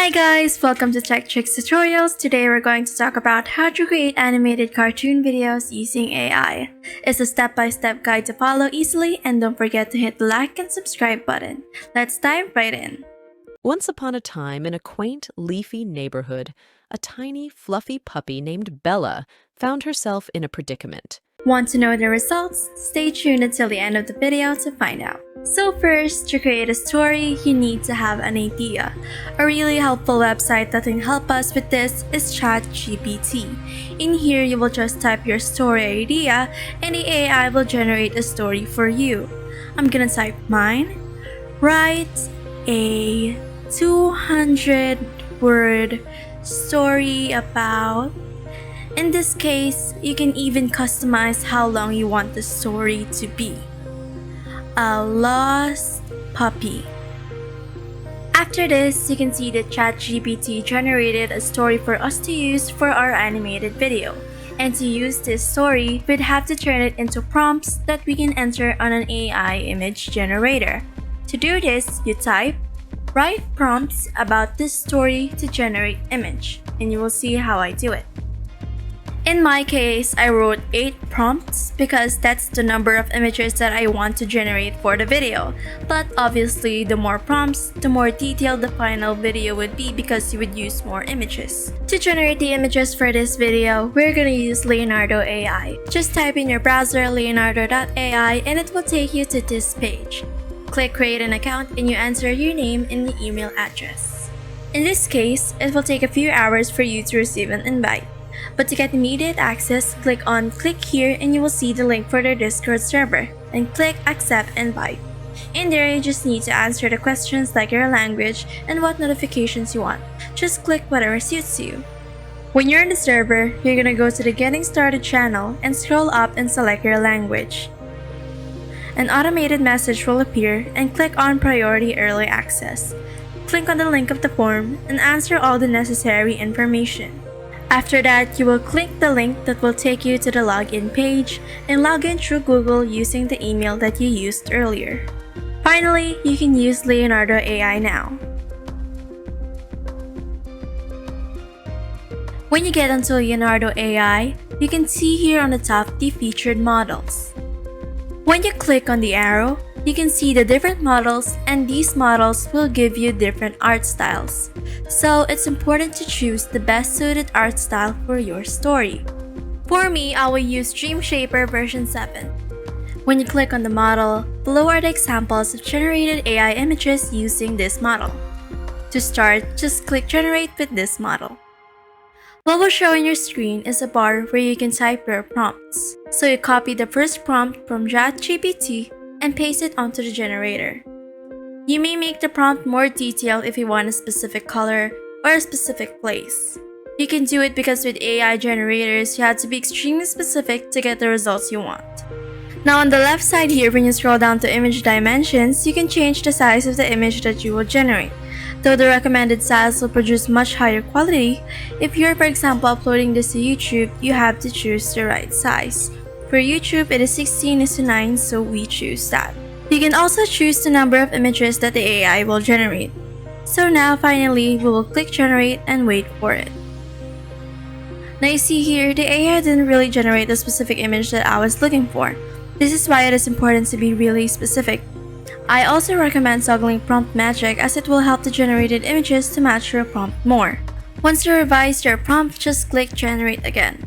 Hi guys, welcome to Tech Tricks Tutorials. Today we're going to talk about how to create animated cartoon videos using AI. It's a step-by-step guide to follow easily, and don't forget to hit the like and subscribe button. Let's dive right in. Once upon a time, in a quaint, leafy neighborhood, a tiny, fluffy puppy named Bella found herself in a predicament. Want to know the results? Stay tuned until the end of the video to find out. So first, to create a story, you need to have an idea. A really helpful website that can help us with this is ChatGPT. In here, you will just type your story idea and the AI will generate a story for you. I'm gonna type mine. Write a 200-word story about... In this case, you can even customize how long you want the story to be. A lost puppy. After this, you can see that ChatGPT generated a story for us to use for our animated video. And to use this story, we'd have to turn it into prompts that we can enter on an AI image generator. To do this, you type, write prompts about this story to generate image, and you will see how I do it. In my case, I wrote 8 prompts because that's the number of images that I want to generate for the video. But obviously, the more prompts, the more detailed the final video would be because you would use more images. To generate the images for this video, we're gonna use Leonardo AI. Just type in your browser leonardo.ai and it will take you to this page. Click create an account and you enter your name and the email address. In this case, it will take a few hours for you to receive an invite. But to get immediate access, click on click here and you will see the link for their Discord server, and click accept invite. In there, you just need to answer the questions like your language and what notifications you want. Just click whatever suits you. When you're in the server, you're gonna go to the getting started channel and scroll up and select your language. An automated message will appear and click on priority early access. Click on the link of the form and answer all the necessary information. After that, you will click the link that will take you to the login page and log in through Google using the email that you used earlier. Finally, you can use Leonardo AI now. When you get onto Leonardo AI, you can see here on the top the featured models. When you click on the arrow, you can see the different models, and these models will give you different art styles. So it's important to choose the best suited art style for your story. For me, I will use Dream Shaper version 7. When you click on the model, below are the examples of generated AI images using this model. To start, just click generate with this model. What will show on your screen is a bar where you can type your prompts. So you copy the first prompt from ChatGPT and paste it onto the generator. You may make the prompt more detailed if you want a specific color or a specific place. You can do it because with AI generators, you have to be extremely specific to get the results you want. Now on the left side here, when you scroll down to image dimensions, you can change the size of the image that you will generate. Though the recommended size will produce much higher quality, if you're for example uploading this to YouTube, you have to choose the right size. For YouTube, it is 16:9, so we choose that. You can also choose the number of images that the AI will generate. So now finally, we will click generate and wait for it. Now you see here, the AI didn't really generate the specific image that I was looking for. This is why it is important to be really specific. I also recommend toggling prompt magic as it will help the generated images to match your prompt more. Once you revise your prompt, just click generate again.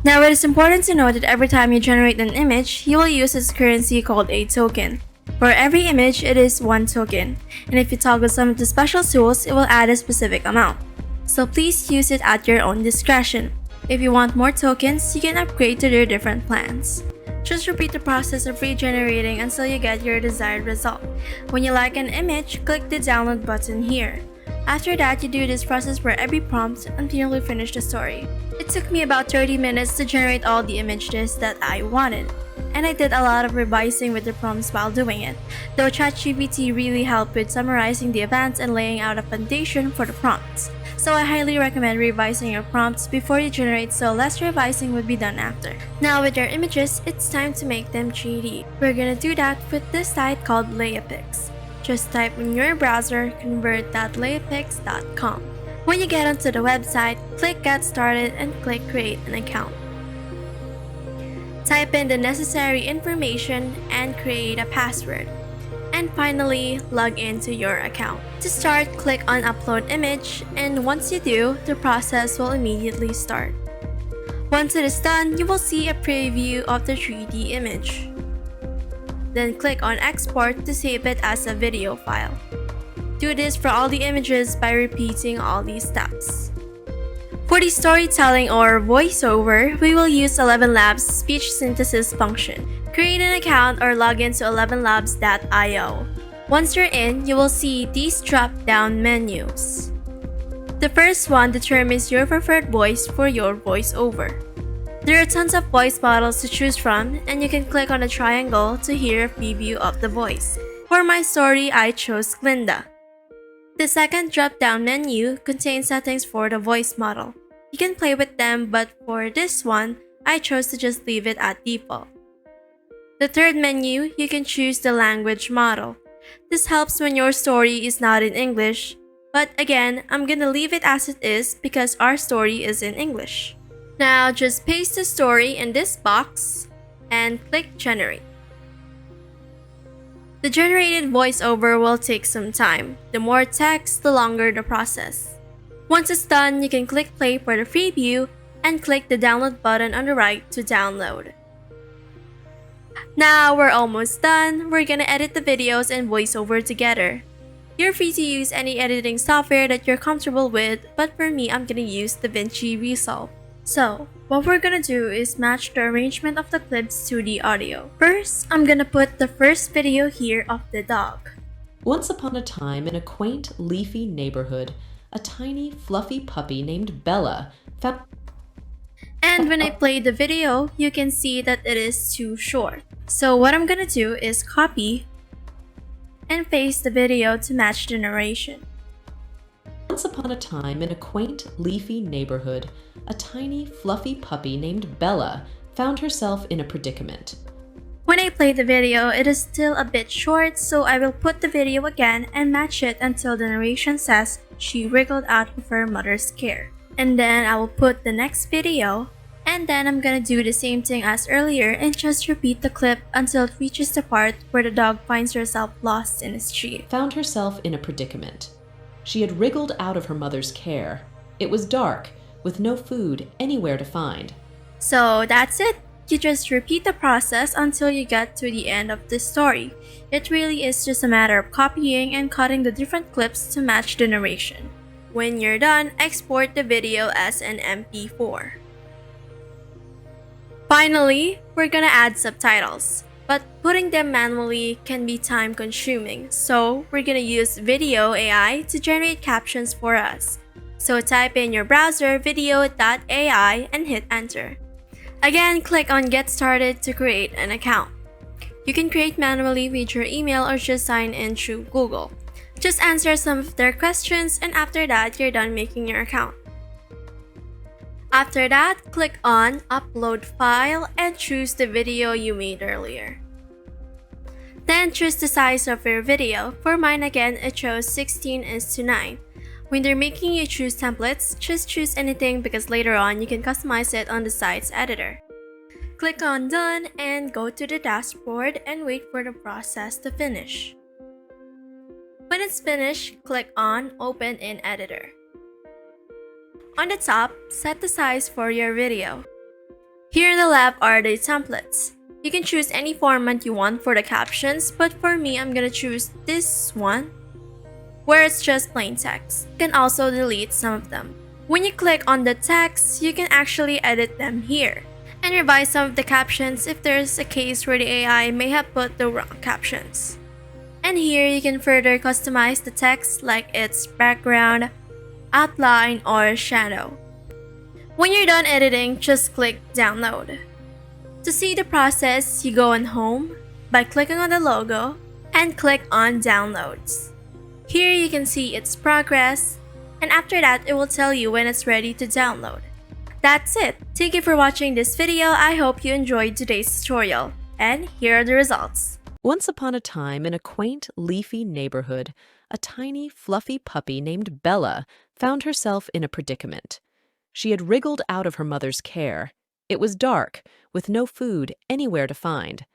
Now it is important to note that every time you generate an image, you will use its currency called a token. For every image, it is 1 token, and if you toggle some of the special tools, it will add a specific amount. So please use it at your own discretion. If you want more tokens, you can upgrade to their different plans. Just repeat the process of regenerating until you get your desired result. When you like an image, click the download button here. After that, you do this process for every prompt until you finish the story. It took me about 30 minutes to generate all the images that I wanted. And I did a lot of revising with the prompts while doing it, though ChatGPT really helped with summarizing the events and laying out a foundation for the prompts. So I highly recommend revising your prompts before you generate, so less revising would be done after. Now with your images, it's time to make them 3D. We're gonna do that with this site called Layapix. just type in your browser convert.laypix.com. When you get onto the website, click Get Started and click Create an account. Type in the necessary information and create a password. And finally, log into your account. To start, click on Upload Image, and once you do, the process will immediately start. Once it is done, you will see a preview of the 3D image. Then click on Export to save it as a video file. Do this for all the images by repeating all these steps. For the storytelling or voiceover, we will use 11labs speech synthesis function. Create an account or log into 11labs.io. Once you're in, you will see these drop-down menus. The first one determines your preferred voice for your voiceover. There are tons of voice models to choose from, and you can click on the triangle to hear a preview of the voice. For my story, I chose Glinda. The second drop-down menu contains settings for the voice model. You can play with them, but for this one, I chose to just leave it at default. The third menu, you can choose the language model. This helps when your story is not in English, but again, I'm gonna leave it as it is because our story is in English. Now just paste the story in this box and click Generate. The generated voiceover will take some time. The more text, the longer the process. Once it's done, you can click play for the preview and click the download button on the right to download. Now we're almost done. We're gonna edit the videos and voiceover together. You're free to use any editing software that you're comfortable with, but for me, I'm gonna use DaVinci Resolve. So, what we're gonna do is match the arrangement of the clips to the audio. First, I'm gonna put the first video here of the dog. Once upon a time, in a quaint, leafy neighborhood, a tiny, fluffy puppy named Bella found... And when I play the video, you can see that it is too short. So what I'm gonna do is copy and paste the video to match the narration. Once upon a time, in a quaint, leafy neighborhood, a tiny, fluffy puppy named Bella found herself in a predicament. When I play the video, it is still a bit short, so I will put the video again and match it until the narration says she wriggled out of her mother's care. And then I will put the next video, and then I'm gonna do the same thing as earlier and just repeat the clip until it reaches the part where the dog finds herself lost in a street. Found herself in a predicament. She had wriggled out of her mother's care. It was dark, with no food anywhere to find. So that's it. You just repeat the process until you get to the end of the story. It really is just a matter of copying and cutting the different clips to match the narration. When you're done, export the video as an MP4. Finally, we're gonna add subtitles. But putting them manually can be time-consuming, so we're gonna use Video AI to generate captions for us. So type in your browser video.ai and hit enter. Again, click on Get Started to create an account. You can create manually with your email or just sign in through Google. Just answer some of their questions, and after that, you're done making your account. After that, click on Upload File and choose the video you made earlier. Then choose the size of your video. For mine again, it chose 16:9. When they're making you choose templates, just choose anything because later on you can customize it on the site's editor. Click on Done and go to the dashboard and wait for the process to finish. When it's finished, click on Open in Editor. On the top, set the size for your video. Here in the left are the templates. You can choose any format you want for the captions, but for me, I'm gonna choose this one, where it's just plain text. You can also delete some of them. When you click on the text, you can actually edit them here and revise some of the captions if there's a case where the AI may have put the wrong captions. And here you can further customize the text like its background, outline, or shadow. When you're done editing, just click Download. To see the process, you go on Home by clicking on the logo and click on Downloads. Here you can see its progress, and after that, it will tell you when it's ready to download. That's it! Thank you for watching this video. I hope you enjoyed today's tutorial, and here are the results. Once upon a time, in a quaint, leafy neighborhood, a tiny, fluffy puppy named Bella found herself in a predicament. She had wriggled out of her mother's care. It was dark, with no food anywhere to find.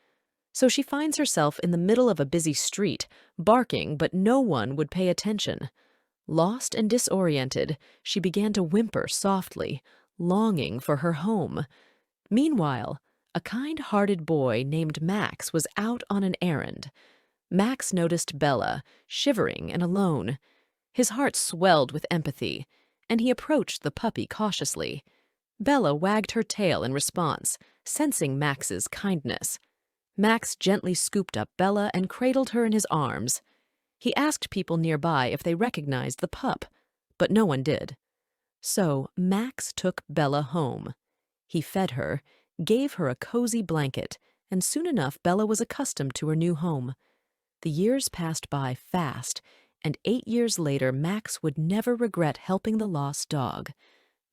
So she finds herself in the middle of a busy street, barking, but no one would pay attention. Lost and disoriented, she began to whimper softly, longing for her home. Meanwhile, a kind-hearted boy named Max was out on an errand. Max noticed Bella, shivering and alone. His heart swelled with empathy, and he approached the puppy cautiously. Bella wagged her tail in response, sensing Max's kindness. Max gently scooped up Bella and cradled her in his arms. He asked people nearby if they recognized the pup, but no one did. So Max took Bella home. He fed her, gave her a cozy blanket, and soon enough Bella was accustomed to her new home. The years passed by fast, and 8 years later Max would never regret helping the lost dog.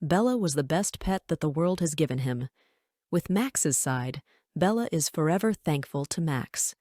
Bella was the best pet that the world has given him. With Max's side, Bella is forever thankful to Max.